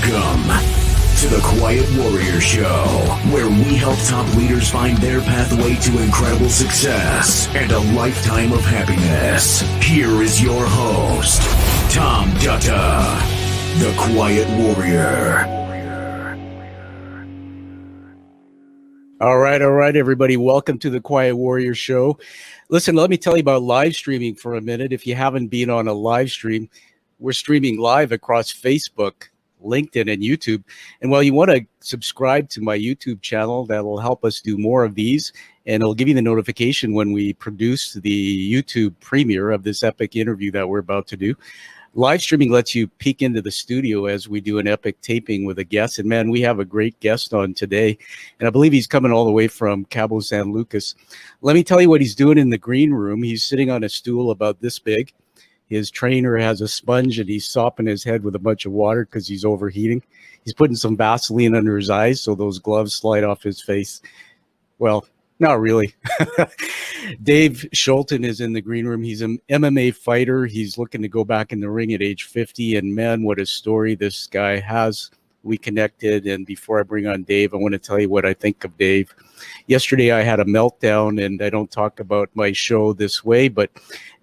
Welcome to the Quiet Warrior Show, where we help top leaders find their pathway to incredible success and a lifetime of happiness. Here is your host, Tom Dutta, the Quiet Warrior. All right, everybody. Welcome to the Quiet Warrior Show. Listen, let me tell you about live streaming for a minute. If you haven't been on a live stream, we're streaming live across Facebook, LinkedIn, and YouTube. And while you want to subscribe to my YouTube channel, that'll help us do more of these, and it'll give you the notification when we produce the YouTube premiere of this epic interview that we're about to do. Live streaming lets you peek into the studio as we do an epic taping with a guest. And man, we have a great guest on today. And I believe he's coming all the way from Cabo San Lucas. Let me tell you what he's doing in the green room. He's sitting on a stool about this big. His trainer has a sponge and he's sopping his head with a bunch of water because he's overheating. He's putting some Vaseline under his eyes so those gloves slide off his face. Well, not really. Dave Scholten is in the green room. He's an MMA fighter. He's looking to go back in the ring at age 50. And man, what a story this guy has. We connected. And before I bring on Dave, I want to tell you what I think of Dave. Yesterday, I had a meltdown, and I don't talk about my show this way, but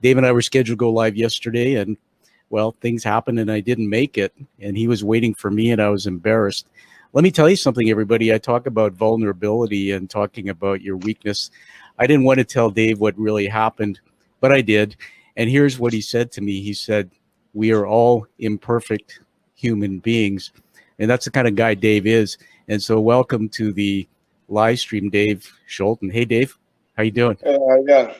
Dave and I were scheduled to go live yesterday, and well, things happened and I didn't make it. And he was waiting for me, and I was embarrassed. Let me tell you something, everybody. I talk about vulnerability and talking about your weakness. I didn't want to tell Dave what really happened, but I did. And here's what he said to me. He said, "We are all imperfect human beings." And that's the kind of guy Dave is. And so welcome to the live stream, Dave Scholten. Hey, Dave. How you doing? Yeah.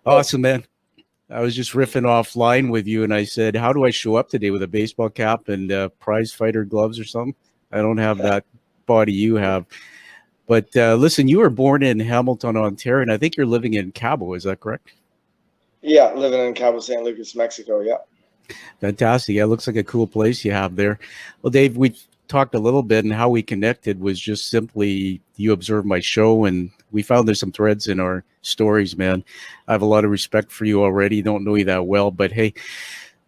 Awesome, man. I was just riffing offline with you, and I said, how do I show up today with a baseball cap and prize fighter gloves or something? I don't have that body you have. But listen, you were born in Hamilton, Ontario, and I think you're living in Cabo. Is that correct? Yeah, living in Cabo San Lucas, Mexico, yeah. Fantastic. Yeah, it looks like a cool place you have there. Well, Dave, we talked a little bit, and how we connected was just simply you observed my show, and we found there's some threads in our stories, man. I have a lot of respect for you already. Don't know you that well, but hey,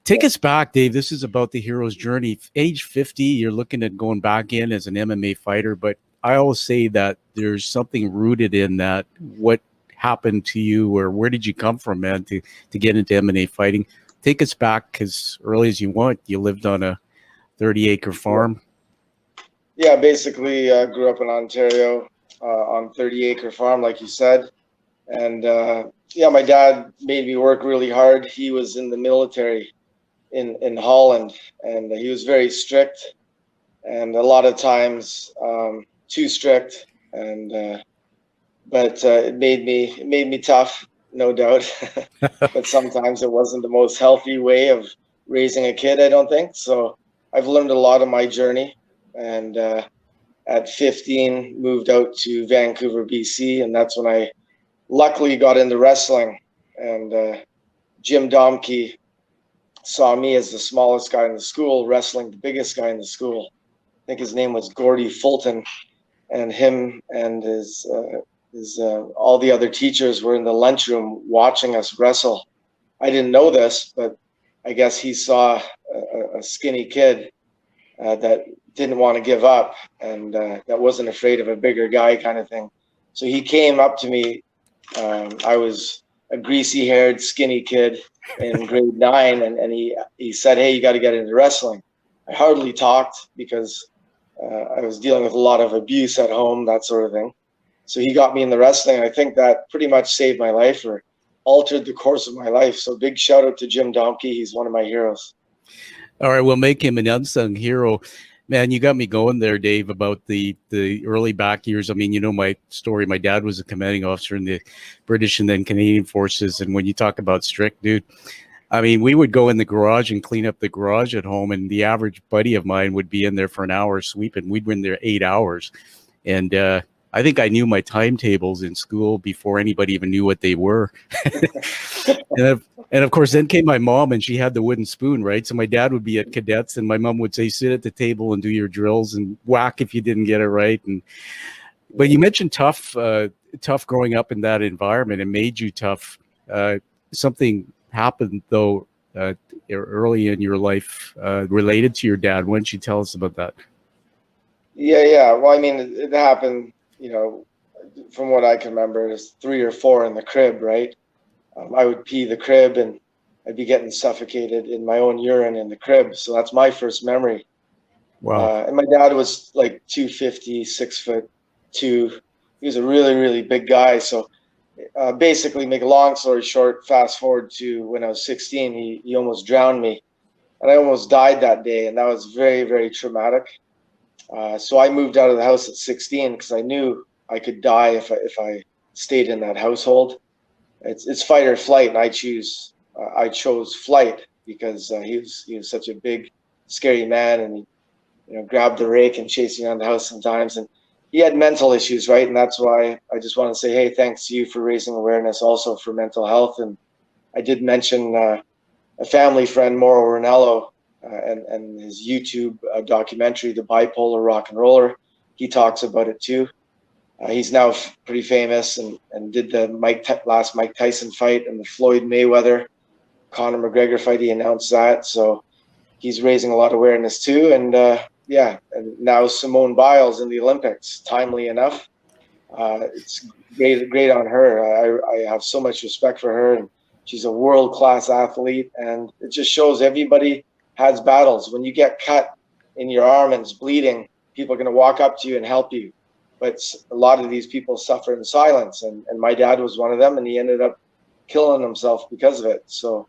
take us back, Dave. This is about the hero's journey. Age 50, you're looking at going back in as an MMA fighter, but I always say that there's something rooted in that. What happened to you, or where did you come from, man, to get into MMA fighting? Take us back as early as you want. You lived on a 30-acre farm. Yeah, basically grew up in Ontario on 30-acre farm, like you said. And yeah, my dad made me work really hard. He was in the military in Holland, and he was very strict, and a lot of times too strict. And but it made me tough, no doubt. But sometimes it wasn't the most healthy way of raising a kid, I don't think. So I've learned a lot of my journey. And at 15, moved out to Vancouver, BC, and that's when I luckily got into wrestling. And Jim Domke saw me as the smallest guy in the school wrestling the biggest guy in the school. I think his name was Gordy Fulton, and him and his all the other teachers were in the lunchroom watching us wrestle. I didn't know this, but I guess he saw a skinny kid that didn't want to give up, and that wasn't afraid of a bigger guy kind of thing. So he came up to me. I was a greasy-haired, skinny kid in grade 9, and he said, "Hey, you got to get into wrestling." I hardly talked because I was dealing with a lot of abuse at home, that sort of thing. So he got me in the wrestling. I think that pretty much saved my life or altered the course of my life. So big shout out to Jim Domke. He's one of my heroes. All right, we'll make him an unsung hero. Man, you got me going there, Dave, about the early back years. I mean, you know my story. My dad was a commanding officer in the British and then Canadian forces. And when you talk about strict, dude, I mean, we would go in the garage and clean up the garage at home, and the average buddy of mine would be in there for an hour sweeping. We'd be in there 8 hours. And I think I knew my timetables in school before anybody even knew what they were. And of course, then came my mom, and she had the wooden spoon, right? So my dad would be at cadets, and my mom would say, sit at the table and do your drills and whack if you didn't get it right. But you mentioned tough growing up in that environment. It made you tough. Something happened, though, early in your life related to your dad. Why don't you tell us about that? Yeah. Well, I mean, it happened, from what I can remember, is 3 or 4 in the crib, right? I would pee the crib and I'd be getting suffocated in my own urine in the crib. So that's my first memory. Wow. And my dad was like 250, 6'2". He was a really, really big guy. So basically, make a long story short, fast forward to when I was 16, he almost drowned me. And I almost died that day. And that was very, very traumatic. So I moved out of the house at 16 because I knew I could die if I stayed in that household. It's fight or flight, and I chose flight because he was such a big, scary man, and he grabbed the rake and chased me around the house sometimes, and he had mental issues, right? And that's why I just want to say, hey, thanks to you for raising awareness also for mental health. And I did mention a family friend, Mauro Ranello, and his YouTube documentary, The Bipolar Rock and Roller. He talks about it too. He's now pretty famous and did the last Mike Tyson fight and the Floyd Mayweather Conor McGregor fight. He announced that, so he's raising a lot of awareness too. And and now Simone Biles in the Olympics, timely enough. It's great on her. I have so much respect for her, and she's a world-class athlete. And it just shows everybody has battles. When you get cut in your arm and it's bleeding, people are going to walk up to you and help you. But a lot of these people suffer in silence, and my dad was one of them, and he ended up killing himself because of it. So,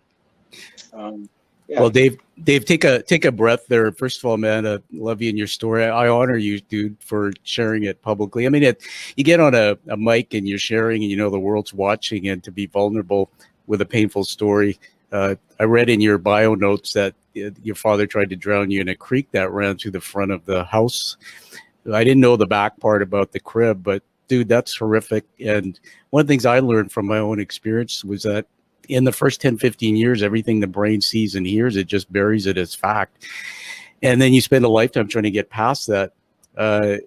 yeah. Well, Dave, take a breath there. First of all, man, I love you and your story. I honor you, dude, for sharing it publicly. I mean, you get on a mic and you're sharing, and the world's watching, and to be vulnerable with a painful story. I read in your bio notes that your father tried to drown you in a creek that ran through the front of the house. I didn't know the back part about the crib, but dude, that's horrific. And one of the things I learned from my own experience was that in the first 10, 15 years, everything the brain sees and hears, it just buries it as fact. And then you spend a lifetime trying to get past that.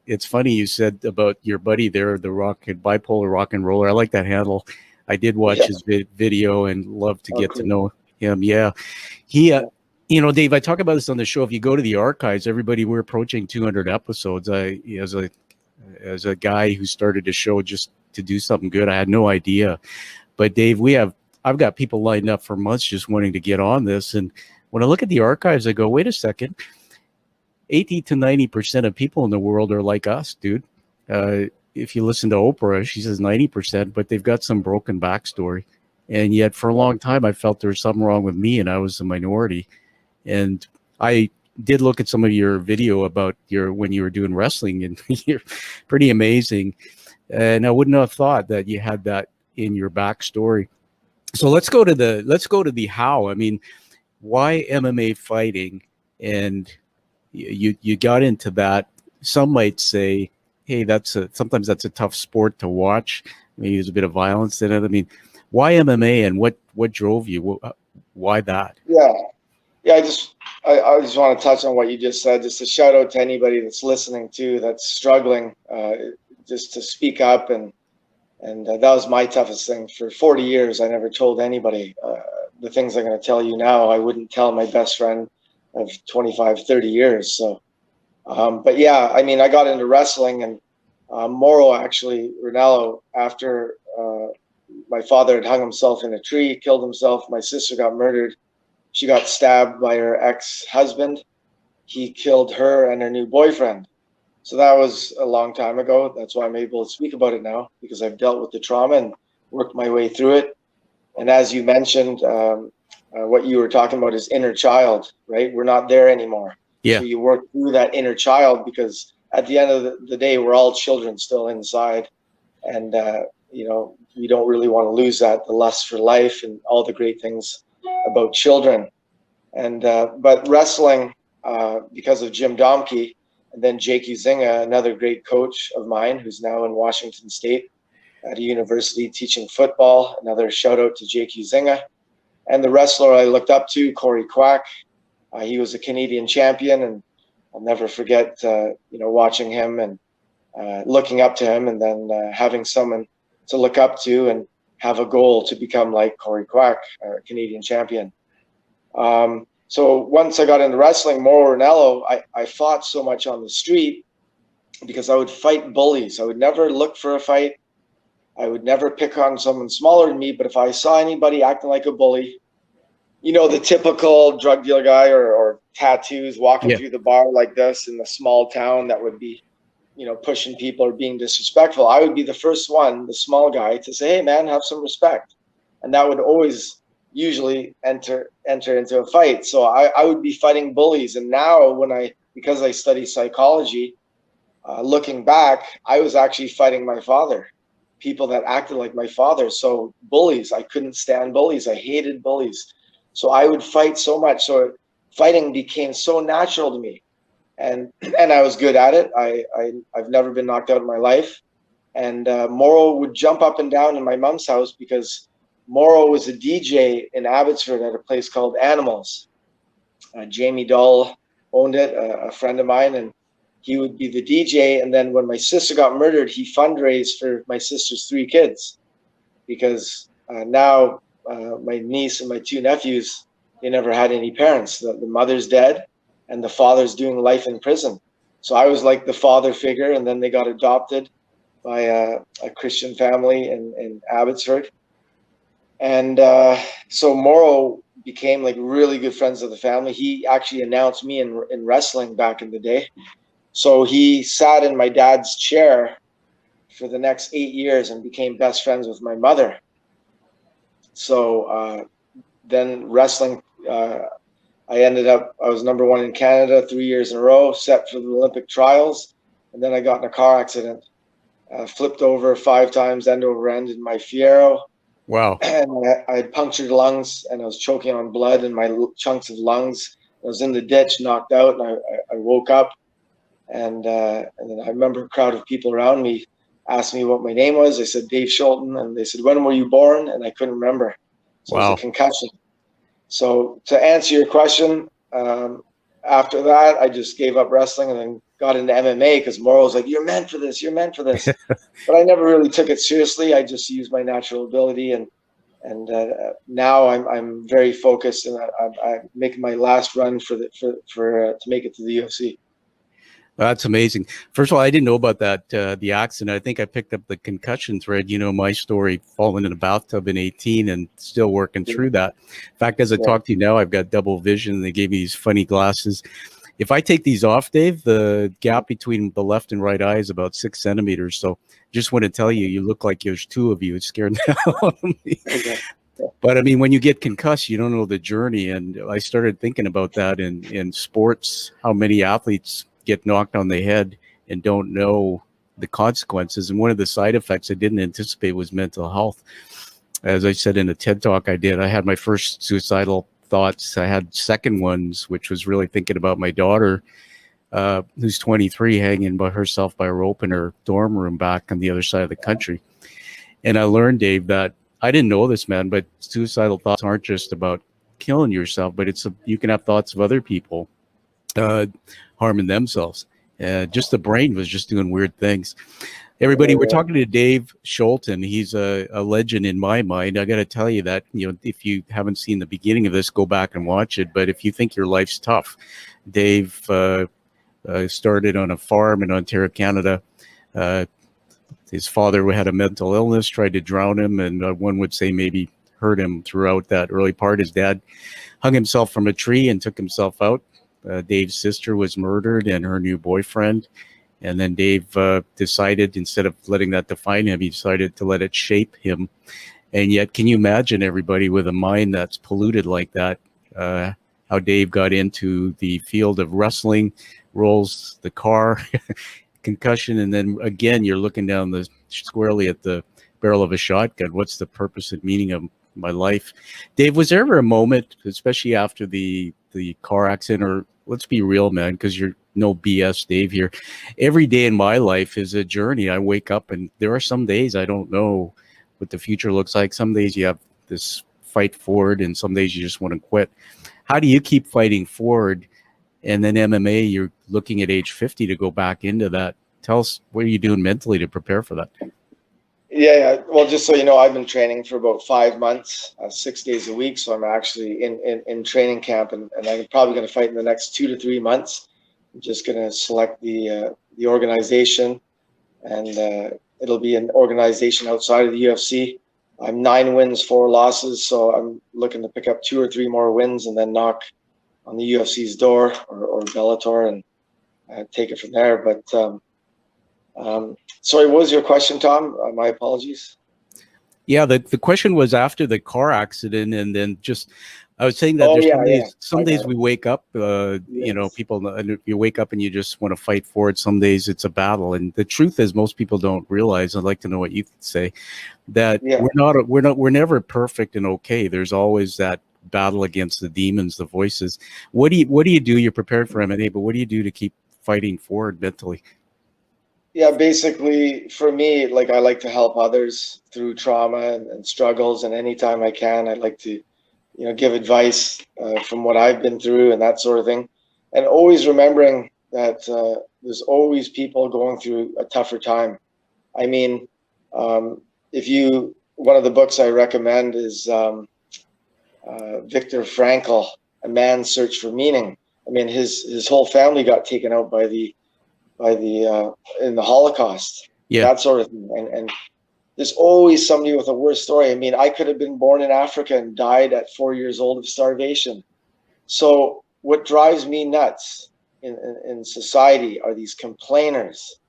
It's funny you said about your buddy there, the bipolar rock and roller. I like that handle. I did watch his video and love to get to know him. Yeah. He, Dave, I talk about this on the show. If you go to the archives, we're approaching 200 episodes. As a guy who started a show just to do something good, I had no idea. But Dave, I've got people lined up for months just wanting to get on this. And when I look at the archives, I go, wait a second, 80 to 90% of people in the world are like us, dude. If you listen to Oprah, she says 90%, but they've got some broken backstory. And yet for a long time, I felt there was something wrong with me and I was a minority. And I did look at some of your video about when you were doing wrestling, and you're pretty amazing. And I wouldn't have thought that you had that in your backstory. So let's go to the how. I mean, why MMA fighting? And you got into that. Some might say, hey, sometimes that's a tough sport to watch. Maybe there's a bit of violence in it. I mean, why MMA, and what drove you? Why that? Yeah, I just want to touch on what you just said. Just a shout out to anybody that's listening too, that's struggling, just to speak up. And that was my toughest thing. For 40 years, I never told anybody the things I'm going to tell you now. I wouldn't tell my best friend of 25, 30 years. So, but yeah, I mean, I got into wrestling, and Mauro, actually, Ranello, after my father had hung himself in a tree, killed himself. My sister got murdered. She got stabbed by her ex-husband. He killed her and her new boyfriend. So that was a long time ago. That's why I'm able to speak about it now, because I've dealt with the trauma and worked my way through it. And as you mentioned, what you were talking about is inner child, right? We're not there anymore. Yeah. So you work through that inner child, because at the end of the day, we're all children still inside. And, we don't really want to lose that, the lust for life and all the great things about children. And but wrestling, because of Jim Domke, and then Jake Uzinga, another great coach of mine who's now in Washington State at a university teaching football. Another shout out to Jake Uzinga. And the wrestler I looked up to, Corey Quack. He was a Canadian champion, and I'll never forget watching him and looking up to him, and then having someone to look up to and have a goal to become like Corey Quack, Canadian champion. So once I got into wrestling, Mauro Ranallo, I fought so much on the street because I would fight bullies. I would never look for a fight. I would never pick on someone smaller than me. But if I saw anybody acting like a bully, you know, the typical drug dealer guy or tattoos walking through the bar like this in the small town that would be, you know, pushing people or being disrespectful, I would be the first one, the small guy, to say, hey, man, have some respect. And that would always usually enter into a fight. So I would be fighting bullies. And now because I study psychology, looking back, I was actually fighting my father, people that acted like my father. So bullies, I couldn't stand bullies. I hated bullies. So I would fight so much. So fighting became so natural to me. And I was good at it. I've never been knocked out in my life. And Mauro would jump up and down in my mom's house because Mauro was a DJ in Abbotsford at a place called Animals. Jamie Dahl owned it, a friend of mine, and he would be the DJ. And then when my sister got murdered, he fundraised for my sister's 3 kids because now my niece and my 2 nephews, they never had any parents. The mother's dead and the father's doing life in prison. So I was like the father figure, and then they got adopted by a Christian family in Abbotsford. And so Mauro became like really good friends of the family. He actually announced me in wrestling back in the day. So he sat in my dad's chair for the next 8 years and became best friends with my mother. So then wrestling, I was number 1 in Canada 3 years in a row, set for the Olympic trials. And then I got in a car accident, flipped over 5 times, end over end in my Fiero. Wow. And I had punctured lungs and I was choking on blood in my chunks of lungs. I was in the ditch, knocked out, and I woke up. And then I remember a crowd of people around me asked me what my name was. I said, Dave Scholten. And they said, when were you born? And I couldn't remember. So It was a concussion. So to answer your question, after that, I just gave up wrestling and then got into MMA because Mauro was like, you're meant for this. You're meant for this. But I never really took it seriously. I just used my natural ability. And now I'm very focused, and I'm making my last run to make it to the UFC. That's amazing. First of all, I didn't know about that, the accident. I think I picked up the concussion thread. You know, my story, falling in a bathtub in 18 and still working through that. In fact, as I talk to you now, I've got double vision. They gave me these funny glasses. If I take these off, Dave, the gap between the left and right eye is about 6 centimeters. So just want to tell you, you look like there's 2 of you. It's scared the hell out of me. Okay. But I mean, when you get concussed, you don't know the journey. And I started thinking about that in sports, how many athletes get knocked on the head and don't know the consequences. And one of the side effects I didn't anticipate was mental health. As I said in a TED talk I did, I had my first suicidal thoughts. I had second ones, which was really thinking about my daughter, who's 23, hanging by herself by a rope in her dorm room back on the other side of the country. And I learned, Dave, that I didn't know this, man, but suicidal thoughts aren't just about killing yourself, but you can have thoughts of other people harming themselves. Just the brain was just doing weird things. Everybody, we're talking to Dave Scholten. He's a legend in my mind. I got to tell you that, you know, if you haven't seen the beginning of this, go back and watch it. But if you think your life's tough, Dave started on a farm in Ontario, Canada. His father had a mental illness, tried to drown him, and one would say maybe hurt him throughout that early part. His dad hung himself from a tree and took himself out. Dave's sister was murdered and her new boyfriend. And then Dave decided, instead of letting that define him, he decided to let it shape him. And yet, can you imagine, everybody, with a mind that's polluted like that, how Dave got into the field of wrestling, rolls the car, concussion, and then again, you're looking down squarely at the barrel of a shotgun. What's the purpose and meaning of my life? Dave, was there ever a moment, especially after the car accident, or let's be real, man, because you're no BS, Dave, here. Every day in my life is a journey. I wake up and there are some days I don't know what the future looks like. Some days you have this fight forward and some days you just want to quit. How do you keep fighting forward? And then MMA, you're looking at age 50 to go back into that. Tell us, what are you doing mentally to prepare for that? Yeah. Well, just so you know, I've been training for about 5 months, 6 days a week. So I'm actually in training camp, and I'm probably going to fight in the next 2 to 3 months. I'm just going to select the organization, and it'll be an organization outside of the UFC. I'm 9 wins, 4 losses, so I'm looking to pick up 2 or 3 more wins and then knock on the UFC's door or Bellator and take it from there. But sorry, what was your question, Tom? My apologies. Yeah, the question was after the car accident, and then just I was saying that there's some days we wake up, you know, people, you wake up and you just want to fight for it. Some days it's a battle, and the truth is most people don't realize. I'd like to know what you say. That we're never perfect and okay. There's always that battle against the demons, the voices. What do you do? You're prepared for MMA, but what do you do to keep fighting forward mentally? Yeah, basically for me, like I like to help others through trauma and struggles, and anytime I can, I like to, give advice from what I've been through and that sort of thing, and always remembering that there's always people going through a tougher time. I mean, one of the books I recommend is Viktor Frankl, A Man's Search for Meaning. I mean, his whole family got taken out by the in the Holocaust, that sort of thing. And there's always somebody with a worse story. I mean, I could have been born in Africa and died at 4 years old of starvation. So what drives me nuts in society are these complainers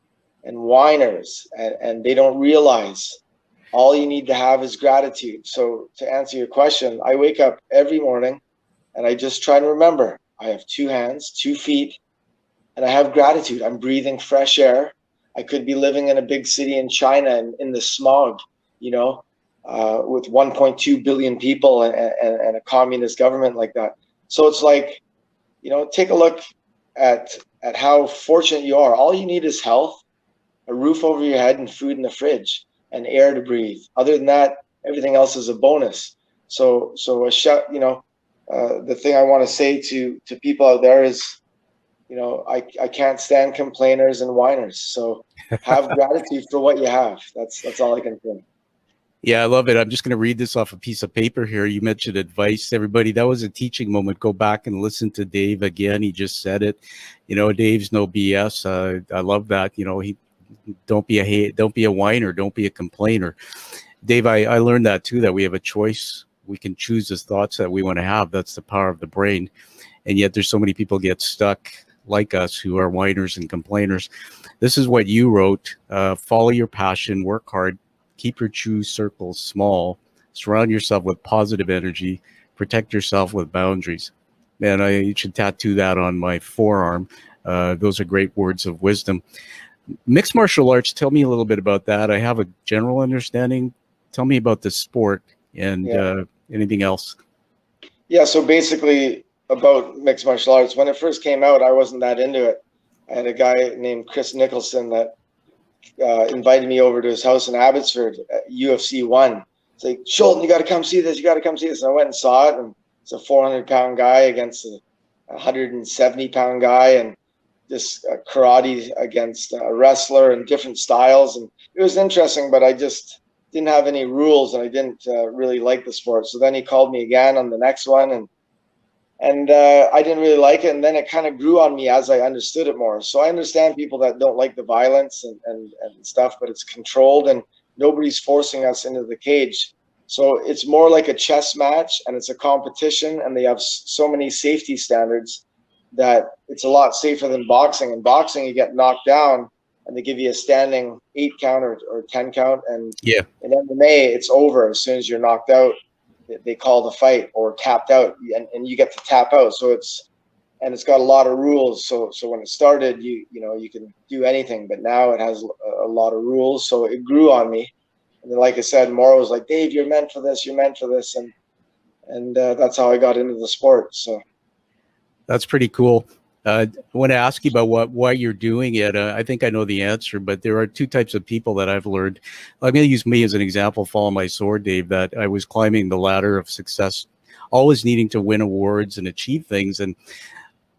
and whiners, and they don't realize all you need to have is gratitude. So to answer your question, I wake up every morning and I just try to remember I have 2 hands, 2 feet, and I have gratitude. I'm breathing fresh air. I could be living in a big city in China and in the smog, with 1.2 billion people and a communist government like that. So it's like, take a look at how fortunate you are. All you need is health, a roof over your head, and food in the fridge, and air to breathe. Other than that, everything else is a bonus. So the thing I want to say to people out there is, I can't stand complainers and whiners. So have gratitude for what you have. That's all I can say. Yeah, I love it. I'm just going to read this off a piece of paper here. You mentioned advice, everybody. That was a teaching moment. Go back and listen to Dave again. He just said it. Dave's no BS. I love that. Don't be a whiner. Don't be a complainer. Dave, I learned that too, that we have a choice. We can choose the thoughts that we want to have. That's the power of the brain. And yet there's so many people get stuck like us who are whiners and complainers. This is what you wrote. Follow your passion, work hard, keep your true circles small, surround yourself with positive energy, protect yourself with boundaries. Man, I should tattoo that on my forearm. Those are great words of wisdom. Mixed martial arts, tell me a little bit about that. I have a general understanding. Tell me about the sport and anything else. Yeah, so basically, about mixed martial arts, when it first came out, I wasn't that into it. I had a guy named Chris Nicholson that invited me over to his house in Abbotsford at UFC 1. It's like, Scholten, you got to come see this. You got to come see this. And I went and saw it, and it's a 400-pound guy against a 170-pound guy, and just karate against a wrestler and different styles. And it was interesting, but I just didn't have any rules, and I didn't really like the sport. So then he called me again on the next one, and I didn't really like it, and then it kind of grew on me as I understood it more. So I understand people that don't like the violence and stuff, but it's controlled, and nobody's forcing us into the cage. So it's more like a chess match, and it's a competition, and they have so many safety standards that it's a lot safer than boxing. In boxing, you get knocked down, and they give you a standing 8 count or 10 count, and in MMA, it's over as soon as you're knocked out. They call the fight or tapped out, and you get to tap out. So it's got a lot of rules. So when it started, you can do anything, but now it has a lot of rules. So it grew on me. And then, like I said, Mauro was like, Dave, you're meant for this. You're meant for this. And that's how I got into the sport. So that's pretty cool. I want to ask you about why you're doing it. I think I know the answer, but there are 2 types of people that I've learned. I'm going to use me as an example, follow my sword, Dave, that I was climbing the ladder of success, always needing to win awards and achieve things. And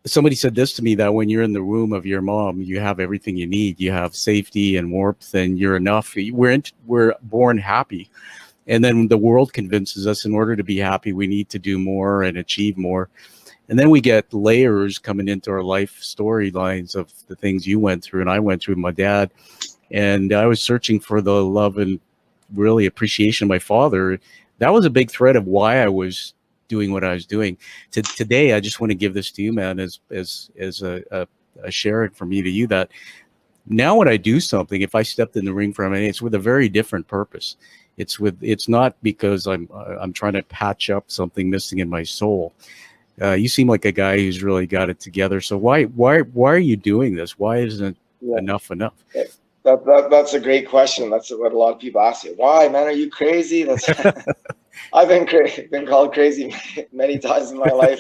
somebody said this to me, that when you're in the room of your mom, you have everything you need. You have safety and warmth, and you're enough. We're born happy. And then the world convinces us in order to be happy, we need to do more and achieve more. And then we get layers coming into our life storylines of the things you went through and I went through with my dad. And I was searching for the love and really appreciation of my father. That was a big thread of why I was doing what I was doing. Today, I just want to give this to you, man, as a sharing from me to you, that now when I do something, if I stepped in the ring for MMA, it's with a very different purpose. It's not because I'm trying to patch up something missing in my soul. You seem like a guy who's really got it together. So why are you doing this? Why isn't enough? That's a great question. That's what a lot of people ask you. Why, man? Are you crazy? That's I've been called crazy many times in my life.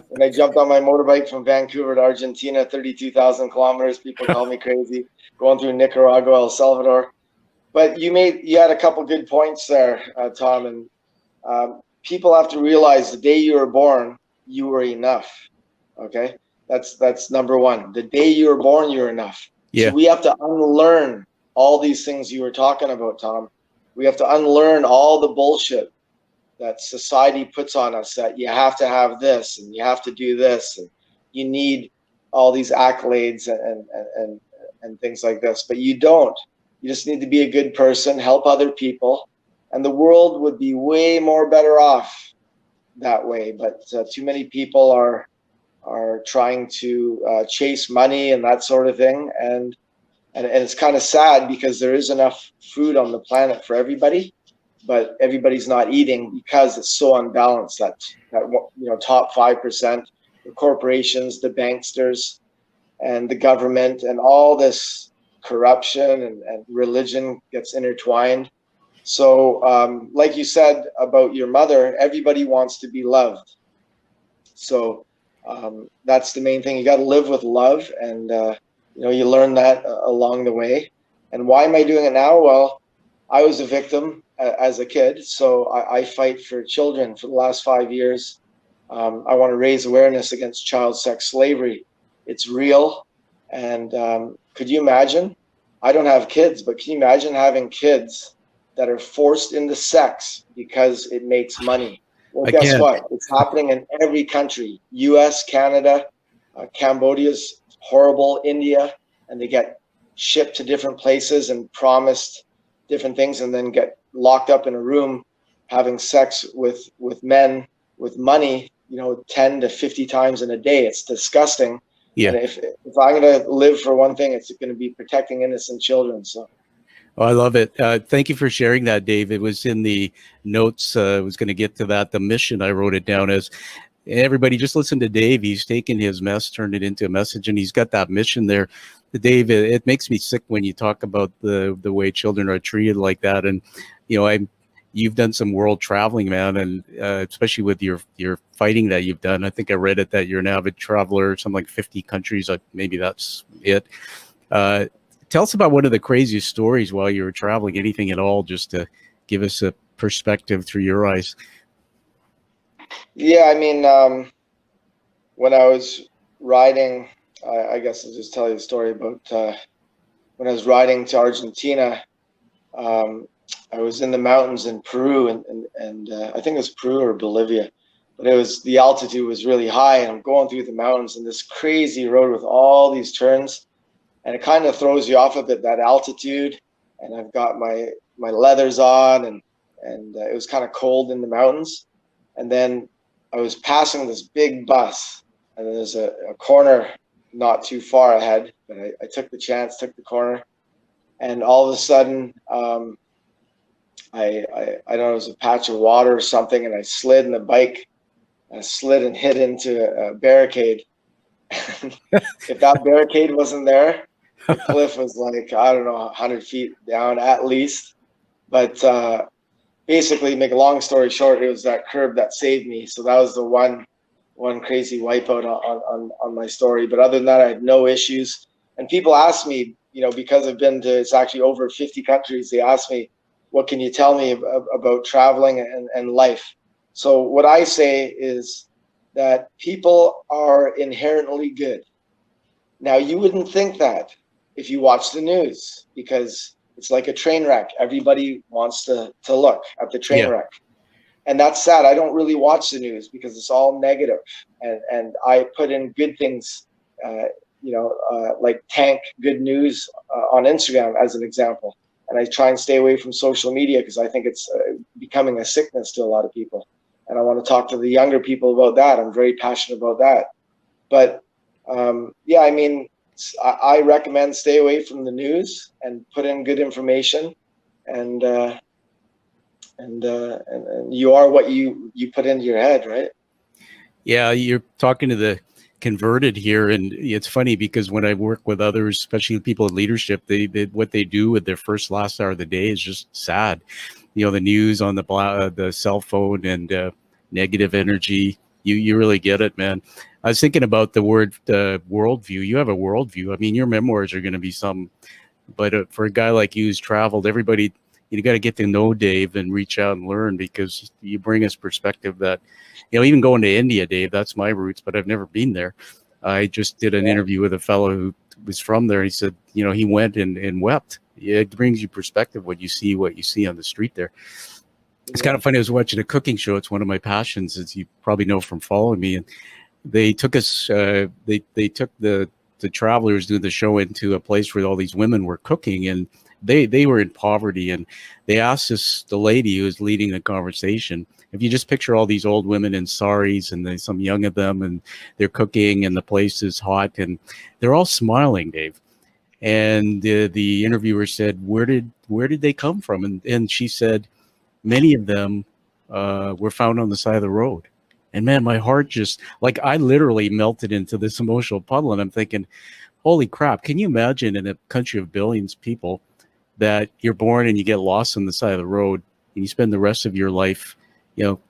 When I jumped on my motorbike from Vancouver to Argentina, 32,000 kilometers, people call me crazy. Going through Nicaragua, El Salvador. But you had a couple good points there, Tom. And people have to realize the day you were born, you were enough. Okay, that's number one. The day you were born, you're enough. Yeah. So we have to unlearn all these things you were talking about, Tom. We have to unlearn all the bullshit that society puts on us, that you have to have this and you have to do this and you need all these accolades and things like this. But you don't. You just need to be a good person, help other people, and the world would be way more better off that way. But too many people are trying to chase money and that sort of thing, and it's kind of sad because there is enough food on the planet for everybody, but everybody's not eating because it's so unbalanced. That top 5%, the corporations, the banksters, and the government, and all this corruption and religion gets intertwined. So like you said about your mother, everybody wants to be loved. So that's the main thing. You got to live with love, and you learn that along the way. And why am I doing it now? Well, I was a victim as a kid, so I fight for children for the last 5 years. I want to raise awareness against child sex slavery. It's real. And could you imagine? I don't have kids, but can you imagine having kids that are forced into sex because it makes money? Well, guess what? It's happening in every country. US, Canada, Cambodia's horrible, India, and they get shipped to different places and promised different things and then get locked up in a room having sex with men with money, 10 to 50 times in a day. It's disgusting. Yeah. And if I'm going to live for one thing, it's going to be protecting innocent children. So. Oh, I love it. Thank you for sharing that, Dave. It was in the notes. I was going to get to that. The mission, I wrote it down as, everybody just listen to Dave. He's taken his mess, turned it into a message, and he's got that mission there. Dave, it makes me sick when you talk about the way children are treated like that. And, you've done some world traveling, man, and especially with your fighting that you've done. I think I read it that you're an avid traveler, something like 50 countries. Maybe that's it. Tell us about one of the craziest stories while you were traveling, anything at all, just to give us a perspective through your eyes. Yeah, I mean, when I was riding, I guess I'll just tell you a story about when I was riding to Argentina. I was in the mountains in Peru, and I think it was Peru or Bolivia, but the altitude was really high, and I'm going through the mountains and this crazy road with all these turns. And it kind of throws you off a bit, that altitude. And I've got my leathers on, and it was kind of cold in the mountains. And then I was passing this big bus, and there's a corner not too far ahead, but I took the chance, took the corner, and all of a sudden, I don't know, it was a patch of water or something, and I slid in the bike. I slid and hit into a barricade. If that barricade wasn't there, the cliff was like, I don't know, 100 feet down at least. But basically, make a long story short, it was that curb that saved me. So that was the one crazy wipeout on my story. But other than that, I had no issues. And people ask me, because I've been to, it's actually over 50 countries, they ask me, what can you tell me about traveling and life? So what I say is, that people are inherently good. Now, you wouldn't think that if you watch the news, because it's like a train wreck. Everybody wants to look at the train wreck. And that's sad. I don't really watch the news because it's all negative. And I put in good things, like Tank Good News on Instagram as an example. And I try and stay away from social media because I think it's becoming a sickness to a lot of people. And I want to talk to the younger people about that. I'm very passionate about that. But I mean, I recommend stay away from the news and put in good information, and you are what you put into your head, right? Yeah, you're talking to the converted here, and it's funny because when I work with others, especially people in leadership, they what they do with their last hour of the day is just sad. You know, the news on the cell phone and negative energy. You really get it, man. I was thinking about the word worldview. You have a worldview. I mean, your memoirs are going to be some, but for a guy like you who's traveled, everybody, you got to get to know Dave and reach out and learn, because you bring us perspective that, even going to India, Dave, that's my roots, but I've never been there. I just did an interview with a fellow who was from there. He said, he went and wept. It brings you perspective when you see what you see on the street there. It's kind of funny. I was watching a cooking show. It's one of my passions, as you probably know from following me. And they took us, they took the travelers doing the show into a place where all these women were cooking, and they were in poverty. And they asked the lady who was leading the conversation, if you just picture all these old women in saris, and there's some young of them, and they're cooking, and the place is hot, and they're all smiling, Dave. And the interviewer said, where did they come from? And she said, many of them were found on the side of the road. And man, my heart just, like, I literally melted into this emotional puddle. And I'm thinking, holy crap, can you imagine in a country of billions of people that you're born and you get lost on the side of the road, and you spend the rest of your life,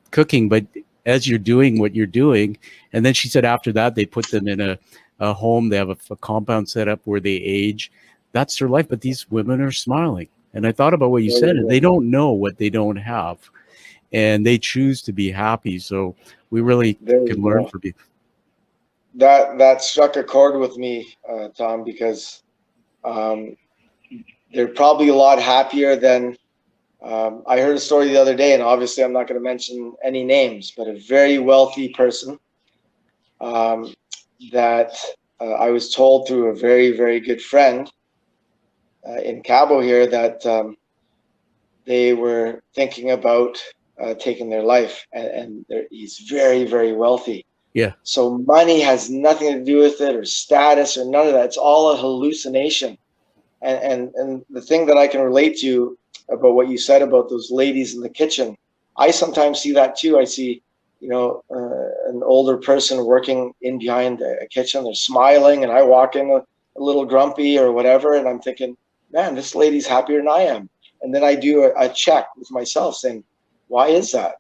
cooking, but as you're doing what you're doing. And then she said after that, they put them in a home. They have a compound set up where they age. That's their life. But these women are smiling. And I thought about what you said, and they don't know what they don't have, and they choose to be happy. So we really can learn from you. That struck a chord with me, Tom, because they're probably a lot happier than I heard a story the other day, and obviously I'm not going to mention any names, but a very wealthy person that I was told through a very, very good friend in Cabo here that they were thinking about taking their life, and he's very, very wealthy. Yeah. So money has nothing to do with it, or status, or none of that. It's all a hallucination. And the thing that I can relate to about what you said about those ladies in the kitchen, I sometimes see that too. I see, an older person working in behind a kitchen. They're smiling, and I walk in a little grumpy or whatever, and I'm thinking, man, this lady's happier than I am. And then I do a check with myself saying, why is that?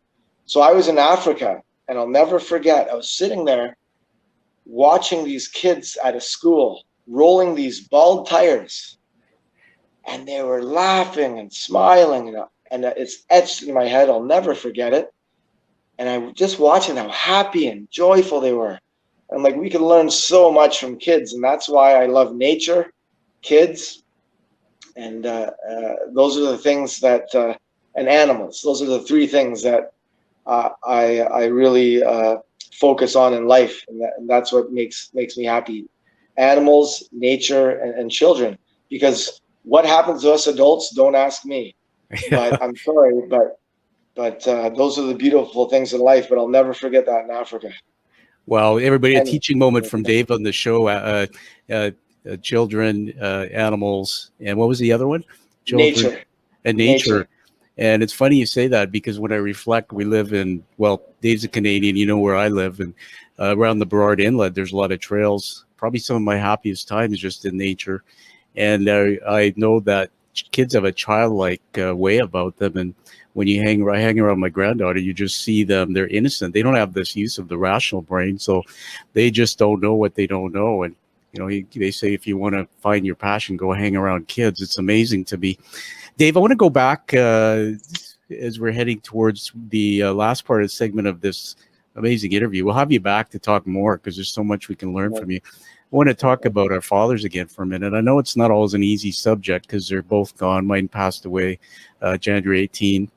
So I was in Africa, and I'll never forget, I was sitting there watching these kids at a school rolling these bald tires, and they were laughing and smiling, and it's etched in my head. I'll never forget it. And I was just watching how happy and joyful they were. And like, we can learn so much from kids, and that's why I love nature, kids, and those are the things that, and animals. Those are the three things that I really focus on in life, and that's what makes me happy. Animals, nature, and children. Because what happens to us adults, don't ask me. But I'm sorry, but those are the beautiful things in life. But I'll never forget that in Africa. Well, everybody, a teaching moment from Dave on the show. Children, animals, and what was the other one? Children, nature. And nature. And it's funny you say that, because when I reflect, we live in, well, Dave's a Canadian, you know where I live, and around the Burrard Inlet, there's a lot of trails. Probably some of my happiest times just in nature. And I know that kids have a childlike way about them. And when you hang around my granddaughter, you just see them, they're innocent. They don't have this use of the rational brain. So they just don't know what they don't know. And, they say, if you want to find your passion, go hang around kids. It's amazing to me. Dave, I want to go back as we're heading towards the last part of the segment of this amazing interview. We'll have you back to talk more because there's so much we can learn from you. I want to talk about our fathers again for a minute. I know it's not always an easy subject because they're both gone. Mine passed away January 18.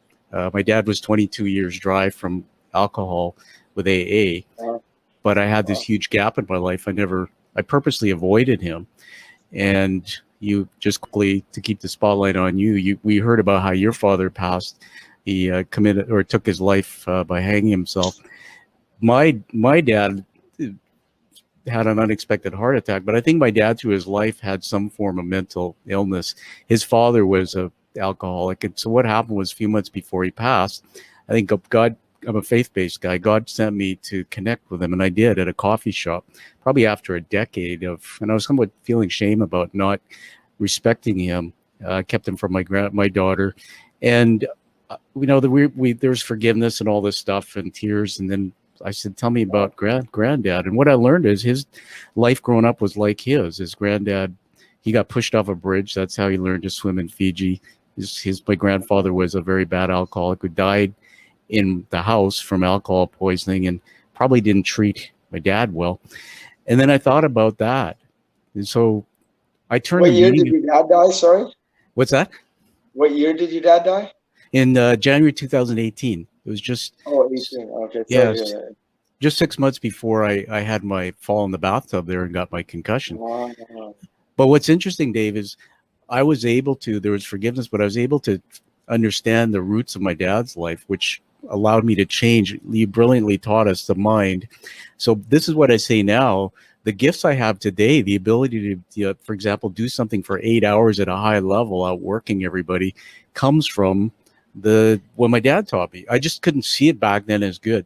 My dad was 22 years dry from alcohol with AA, but I had this huge gap in my life. I purposely avoided him. And you just quickly, to keep the spotlight on you, we heard about how your father passed. He committed or took his life by hanging himself. My dad had an unexpected heart attack, but I think my dad through his life had some form of mental illness. His father was a alcoholic, and so what happened was a few months before he passed, I think God, I'm a faith-based guy, God sent me to connect with him, and I did at a coffee shop, probably after a decade and I was somewhat feeling shame about not respecting him. I kept him from my daughter, and we know that there's forgiveness and all this stuff and tears, and then I said, tell me about granddad. And what I learned is his life growing up was like his granddad. He got pushed off a bridge. That's how he learned to swim in Fiji. My grandfather was a very bad alcoholic who died in the house from alcohol poisoning and probably didn't treat my dad well. And then I thought about that. And so I turned. What year did your dad die? Sorry. What's that? What year did your dad die? In January 2018. It was just 18. Okay. Yeah, just 6 months before I had my fall in the bathtub there and got my concussion. Wow. But what's interesting, Dave, is there was forgiveness, but I was able to understand the roots of my dad's life, which allowed me to change. You brilliantly taught us the mind. So this is what I say now. The gifts I have today, the ability to, for example, do something for 8 hours at a high level, outworking everybody, comes from what my dad taught me. I just couldn't see it back then as good.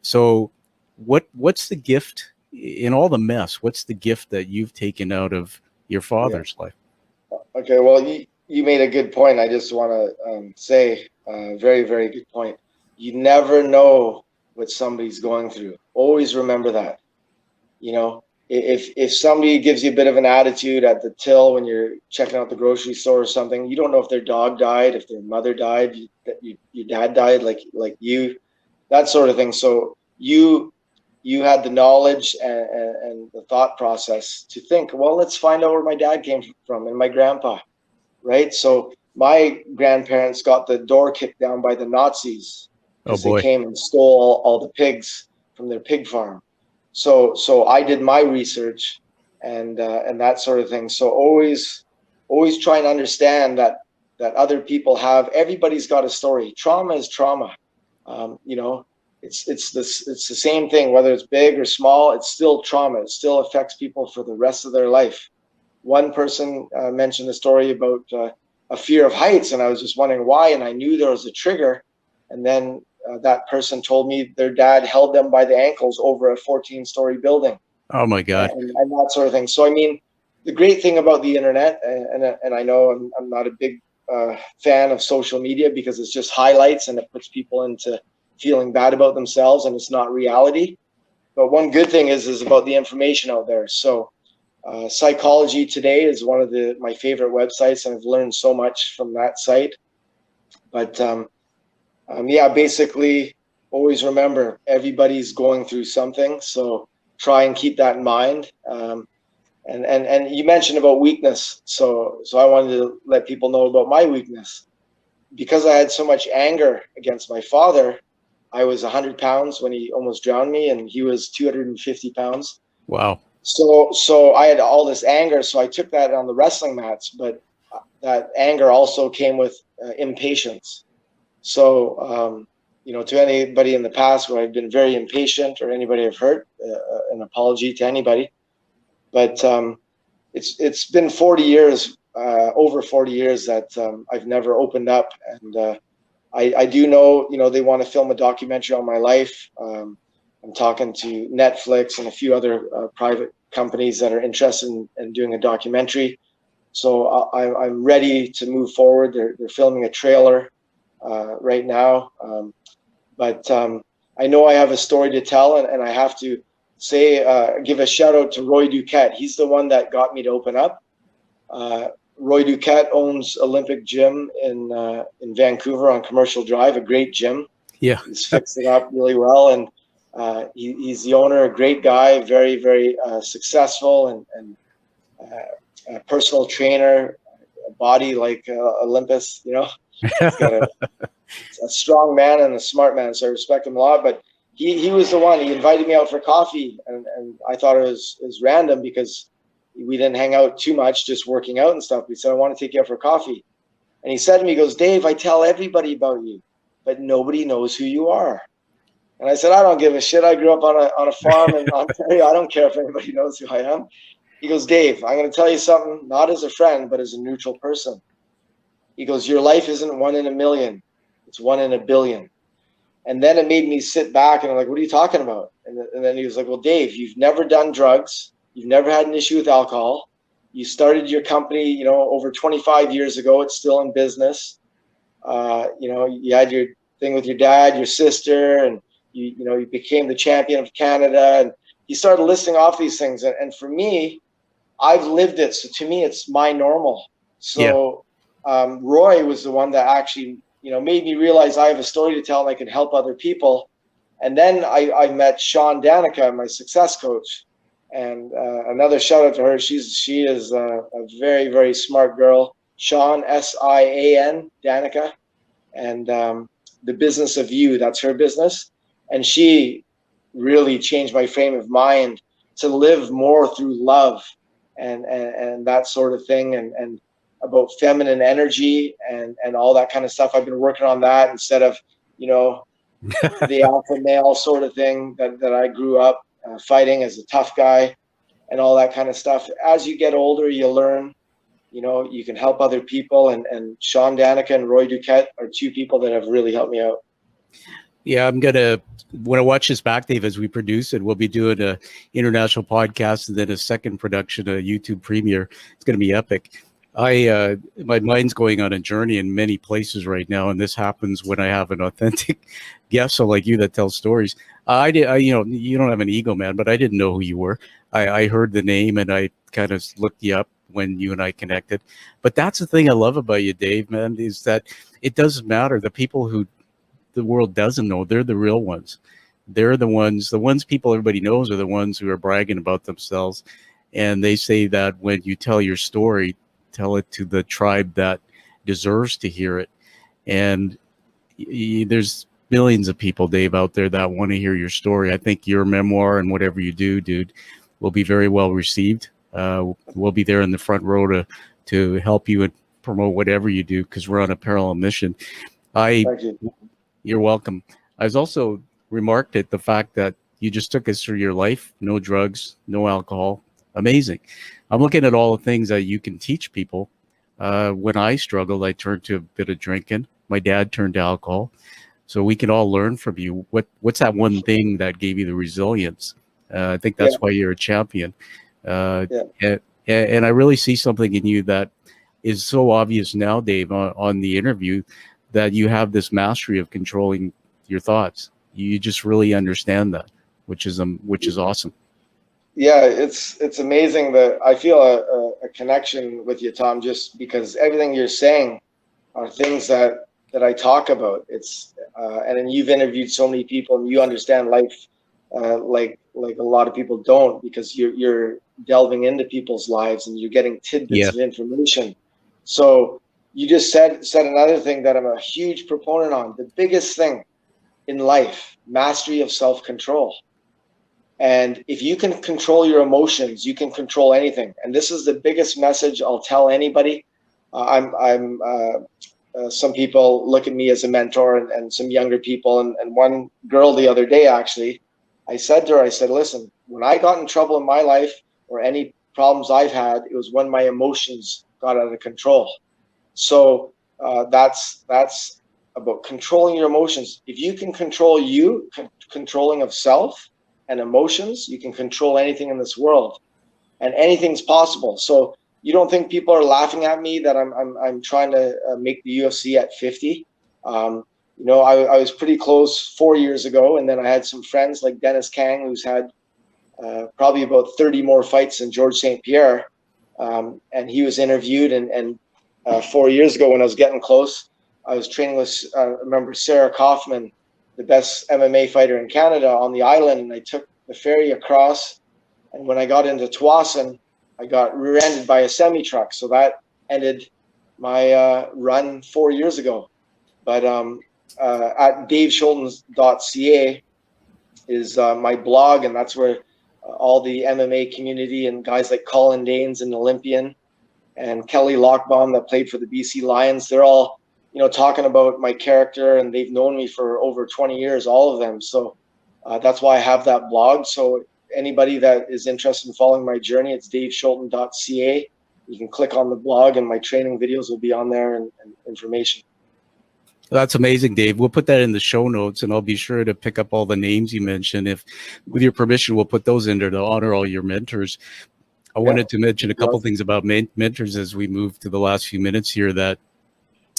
So what's the gift in all the mess? What's the gift that you've taken out of your father's life? Okay, well, you made a good point. I just want to say very, very good point. You never know what somebody's going through. Always remember that. You know, if somebody gives you a bit of an attitude at the till when you're checking out the grocery store or something, you don't know if their dog died, if their mother died, your dad died, like you, that sort of thing. So you had the knowledge and the thought process to think, well, let's find out where my dad came from and my grandpa, right? So my grandparents got the door kicked down by the Nazis because they came and stole all the pigs from their pig farm. So I did my research and that sort of thing. So always try and understand that other people everybody's got a story. Trauma is trauma. You know, it's the same thing, whether it's big or small, it's still trauma. It still affects people for the rest of their life. One person mentioned a story about a fear of heights, and I was just wondering why, and I knew there was a trigger, and then that person told me their dad held them by the ankles over a 14-story building. Oh my God. And that sort of thing. So, I mean, the great thing about the internet, and I know I'm not a big fan of social media because it's just highlights and it puts people into feeling bad about themselves and it's not reality. But one good thing is about the information out there. So Psychology Today is one of my favorite websites, and I've learned so much from that site. But yeah, basically always remember everybody's going through something. So try and keep that in mind. And you mentioned about weakness. So I wanted to let people know about my weakness. Because I had so much anger against my father, I was 100 pounds when he almost drowned me, and he was 250 pounds. Wow. So I had all this anger. So I took that on the wrestling mats, but that anger also came with impatience. So, you know, to anybody in the past where I've been very impatient or anybody I've hurt, an apology to anybody. But it's been 40 years, over 40 years that I've never opened up. And I do know, you know, they want to film a documentary on my life. I'm talking to Netflix and a few other private companies that are interested in doing a documentary. So I'm ready to move forward. They're filming a trailer right now. But I know I have a story to tell, and I have to say, give a shout out to Roy Duquette. He's the one that got me to open up. Roy Duquette owns Olympic Gym in Vancouver on Commercial Drive, a great gym. Yeah. He's fixed it up really well. And He's the owner, a great guy, very, very successful, and a personal trainer, a body like Olympus. He's got a strong man and a smart man, so I respect him a lot. But he was the one. He invited me out for coffee, and I thought it was random because we didn't hang out too much, just working out and stuff. He said, I want to take you out for coffee. And he said to me, he goes, Dave, I tell everybody about you, but nobody knows who you are. And I said, I don't give a shit. I grew up on a farm in Ontario. I don't care if anybody knows who I am. He goes, Dave, I'm going to tell you something, not as a friend, but as a neutral person. He goes, your life isn't 1 in a million. It's 1 in a billion. And then it made me sit back and I'm like, what are you talking about? And then he was like, well, Dave, you've never done drugs. You've never had an issue with alcohol. You started your company, over 25 years ago. It's still in business. You had your thing with your dad, your sister, and you became the champion of Canada. And he started listing off these things. And for me, I've lived it. So to me, it's my normal. So Roy was the one that actually, made me realize I have a story to tell and I can help other people. And then I met Sean Danica, my success coach. And another shout out to her. She is a very, very smart girl. Sean, Sian, Danica. And the business of you, that's her business. And she really changed my frame of mind to live more through love and that sort of thing. And about feminine energy and all that kind of stuff. I've been working on that instead of, the alpha male sort of thing that I grew up fighting as a tough guy and all that kind of stuff. As you get older, you learn, you can help other people. And Sean Danica and Roy Duquette are two people that have really helped me out. Yeah, when I watch this back, Dave, as we produce it, we'll be doing a international podcast and then a second production, a YouTube premiere. It's going to be epic. My mind's going on a journey in many places right now, and this happens when I have an authentic guest, so like you that tells stories. You don't have an ego, man, but I didn't know who you were. I heard the name and I kind of looked you up when you and I connected. But that's the thing I love about you, Dave, man, is that it doesn't matter. The people who the world doesn't know, they're the real ones. They're the ones people everybody knows are the ones who are bragging about themselves. And they say that when you tell your story, tell it to the tribe that deserves to hear it. And there's millions of people, Dave, out there that want to hear your story. I think your memoir and whatever you do, dude, will be very well received. We'll be there in the front row to help you and promote whatever you do, because we're on a parallel mission. Thank you. You're welcome. I was also remarked at the fact that you just took us through your life, no drugs, no alcohol. Amazing. I'm looking at all the things that you can teach people. When I struggled, I turned to a bit of drinking. My dad turned to alcohol. So we can all learn from you. What's that one thing that gave you the resilience? I think that's why you're a champion. And I really see something in you that is so obvious now, Dave, on the interview, that you have this mastery of controlling your thoughts. You just really understand that, which is awesome. Yeah, it's amazing that I feel a connection with you, Tom, just because everything you're saying are things that I talk about. And then you've interviewed so many people and you understand life like a lot of people don't, because you're delving into people's lives and you're getting tidbits of information. So you just said another thing that I'm a huge proponent on. The biggest thing in life, mastery of self-control. And if you can control your emotions, you can control anything. And this is the biggest message I'll tell anybody. Some people look at me as a mentor, and some younger people. And one girl the other day, actually, I said to her, listen, when I got in trouble in my life or any problems I've had, it was when my emotions got out of control. So that's about controlling your emotions. If you can control controlling of self and emotions, you can control anything in this world, and anything's possible. So you don't think people are laughing at me that I'm trying to make the UFC at 50? I was pretty close 4 years ago, and then I had some friends like Dennis Kang, who's had probably about 30 more fights than George St. Pierre, and he was interviewed. And 4 years ago, when I was getting close, I was training with, I remember Sarah Kaufman, the best MMA fighter in Canada on the island, and I took the ferry across. And when I got into Tsawwassen, I got rear-ended by a semi-truck. So that ended my run 4 years ago. But at davescholten.ca is my blog, and that's where all the MMA community and guys like Colin Danes, an Olympian, and Kelly Lockbaum that played for the BC Lions, they're all, talking about my character, and they've known me for over 20 years, all of them. So that's why I have that blog. So anybody that is interested in following my journey, it's davescholten.ca. You can click on the blog, and my training videos will be on there, and information. That's amazing, Dave. We'll put that in the show notes, and I'll be sure to pick up all the names you mentioned. If, with your permission, we'll put those in there to honor all your mentors. I wanted to mention a couple things about mentors as we move to the last few minutes here. That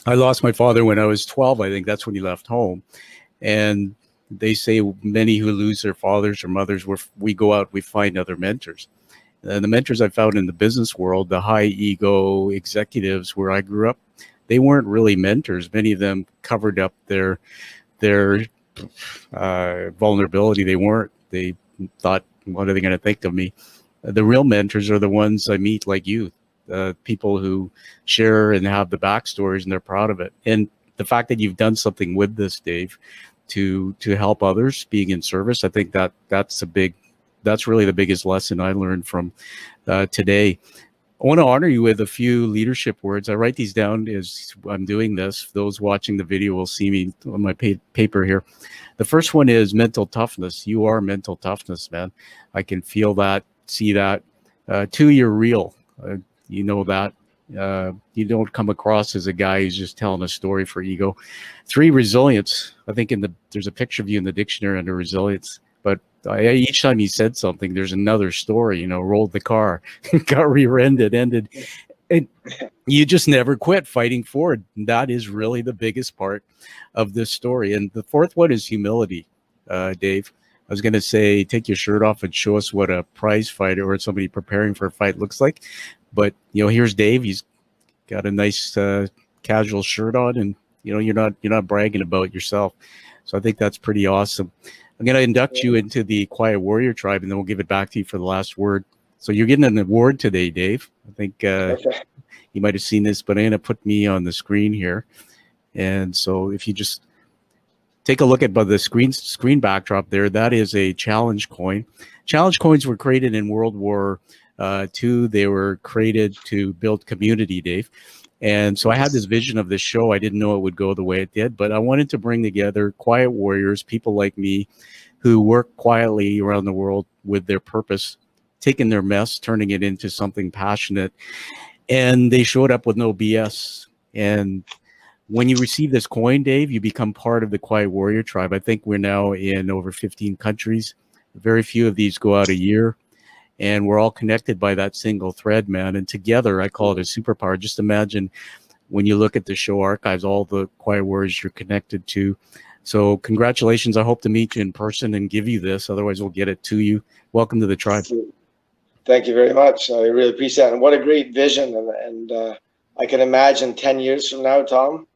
I lost my father when I was 12. I think that's when he left home. And they say many who lose their fathers or mothers, we go out, we find other mentors. And the mentors I found in the business world, the high ego executives where I grew up, they weren't really mentors. Many of them covered up their vulnerability. They thought, what are they going to think of me? The real mentors are the ones I meet, like you, people who share and have the backstories, and they're proud of it. And the fact that you've done something with this, Dave, to help others, being in service, I think that's really the biggest lesson I learned from today. I want to honor you with a few leadership words. I write these down as I'm doing this. Those watching the video will see me on my paper here. The first one is mental toughness. You are mental toughness, man. I can feel that, see that. 2, you're real. You know that. You don't come across as a guy who's just telling a story for ego. 3, resilience. I think there's a picture of you in the dictionary under resilience. But each time he said something, there's another story, rolled the car, got rear-ended, ended. And you just never quit fighting forward. And that is really the biggest part of this story. And the fourth one is humility, Dave. I was going to say, take your shirt off and show us what a prize fighter or somebody preparing for a fight looks like. But, here's Dave. He's got a nice casual shirt on, and, you're not bragging about yourself. So I think that's pretty awesome. I'm going to induct you into the Quiet Warrior tribe, and then we'll give it back to you for the last word. So you're getting an award today, Dave. I think you might have seen this, but I'm going to put me on the screen here. And so if you just take a look at the screen backdrop there, that is a challenge coin. Challenge coins were created in World War II. They were created to build community, Dave. And so I had this vision of this show. I didn't know it would go the way it did, but I wanted to bring together quiet warriors, people like me, who work quietly around the world with their purpose, taking their mess, turning it into something passionate. And they showed up with no BS. And when you receive this coin, Dave, you become part of the Quiet Warrior tribe. I think we're now in over 15 countries. Very few of these go out a year. And we're all connected by that single thread, man. And together, I call it a superpower. Just imagine when you look at the show archives, all the Quiet Warriors you're connected to. So congratulations. I hope to meet you in person and give you this. Otherwise, we'll get it to you. Welcome to the tribe. Thank you very much. I really appreciate it. And what a great vision. And I can imagine 10 years from now, Tom,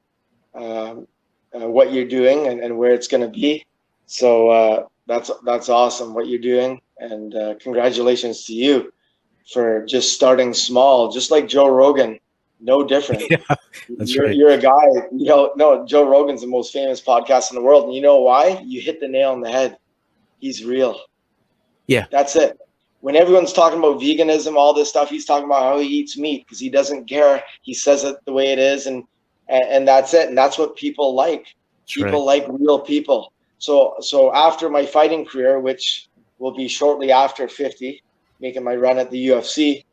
what you're doing and where it's going to be. So that's awesome what you're doing. And congratulations to you for just starting small, just like Joe Rogan. No different. Yeah, that's right. You're a guy, no, Joe Rogan's the most famous podcast in the world. And you know why? You hit the nail on the head. He's real. Yeah. That's it. When everyone's talking about veganism, all this stuff, he's talking about how he eats meat because he doesn't care. He says it the way it is. And that's it. And that's what people like. That's people right. like real people. So after my fighting career, which will be shortly after 50, making my run at the UFC,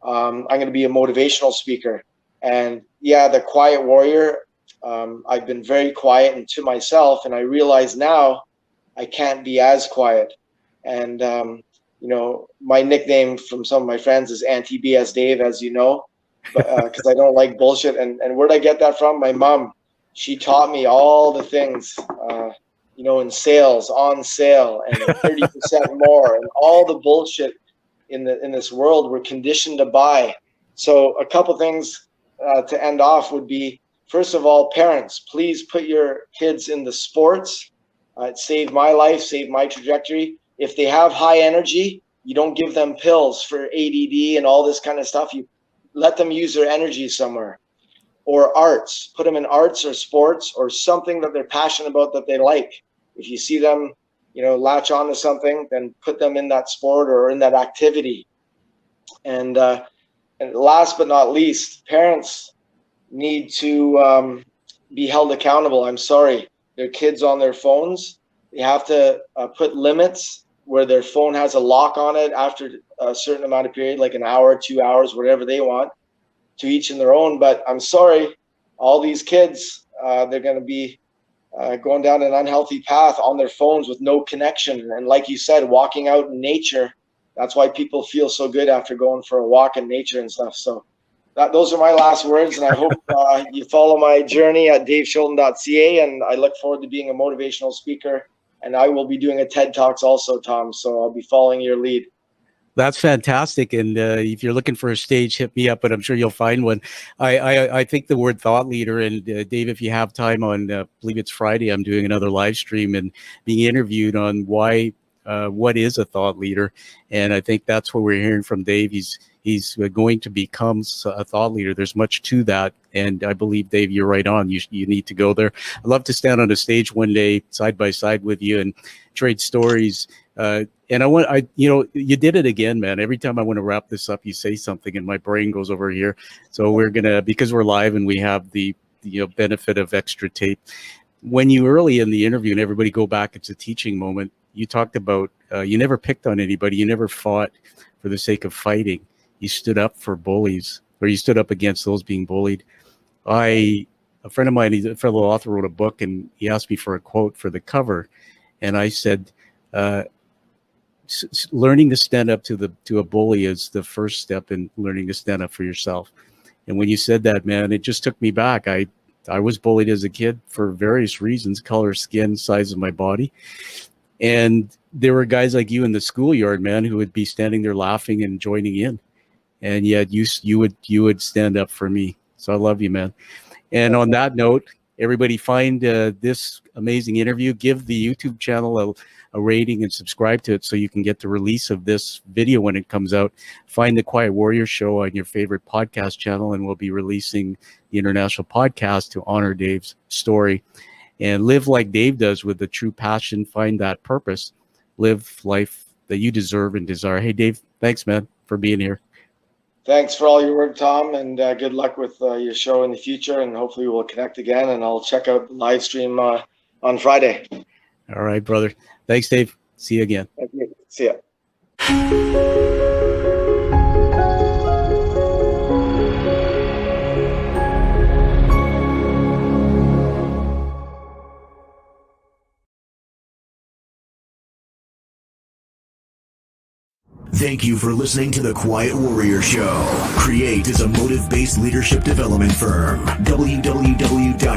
I'm going to be a motivational speaker. And yeah, the Quiet Warrior, I've been very quiet and to myself. And I realize now I can't be as quiet. And, my nickname from some of my friends is Anti-BS Dave, as you know, because I don't like bullshit. And where'd I get that from? My mom. She taught me all the things, in sales, on sale, and 30% more, and all the bullshit in this world we're conditioned to buy. So a couple things to end off would be, first of all, parents, please put your kids in the sports It saved my life, saved my trajectory. If they have high energy, you don't give them pills for ADD and all this kind of stuff. You let them use their energy somewhere. Or arts, put them in arts or sports or something that they're passionate about that they like. If you see them, latch on to something, then put them in that sport or in that activity. And last but not least, parents need to be held accountable. I'm sorry, their kids on their phones, they have to put limits where their phone has a lock on it after a certain amount of period, like an hour, 2 hours, whatever they want. To each in their own, but I'm sorry, all these kids, they're going to be going down an unhealthy path on their phones with no connection. And like you said, walking out in nature, that's why people feel so good after going for a walk in nature and stuff. So those are my last words, and I hope you follow my journey at davescholten.ca, and I look forward to being a motivational speaker, and I will be doing a TED Talks also, Tom, so I'll be following your lead. That's fantastic. And if you're looking for a stage, hit me up, but I'm sure you'll find one. I think the word thought leader, and Dave, if you have time on, I believe it's Friday, I'm doing another live stream and being interviewed on what is a thought leader. And I think that's what we're hearing from Dave. He's going to become a thought leader. There's much to that. And I believe, Dave, you're right on. You need to go there. I'd love to stand on a stage one day side by side with you and trade stories. And you did it again, man. Every time I want to wrap this up, you say something and my brain goes over here. So we're because we're live and we have the benefit of extra tape. When you early in the interview, and everybody go back, it's a teaching moment. You talked about, you never picked on anybody. You never fought for the sake of fighting. You stood up for bullies, or you stood up against those being bullied. A friend of mine, he's a fellow author, wrote a book, and he asked me for a quote for the cover. And I said, learning to stand up to a bully is the first step in learning to stand up for yourself. And when you said that, man, it just took me back. I was bullied as a kid for various reasons: color, skin, size of my body. And there were guys like you in the schoolyard, man, who would be standing there laughing and joining in. And yet you would stand up for me. So I love you, man. And on that note, everybody find this amazing interview. Give the YouTube channel a rating and subscribe to it so you can get the release of this video when it comes out. Find the Quiet Warrior Show on your favorite podcast channel, and we'll be releasing the international podcast to honor Dave's story. And live like Dave does, with the true passion. Find that purpose. Live life that you deserve and desire. Hey, Dave, thanks, man, for being here. Thanks for all your work, Tom, and good luck with your show in the future, and hopefully we'll connect again, and I'll check out the live stream on Friday. All right, brother. Thanks, Dave. See you again. Thank you. See ya. Thank you for listening to The Quiet Warrior Show. Create is a motive-based leadership development firm. www.kreat.ca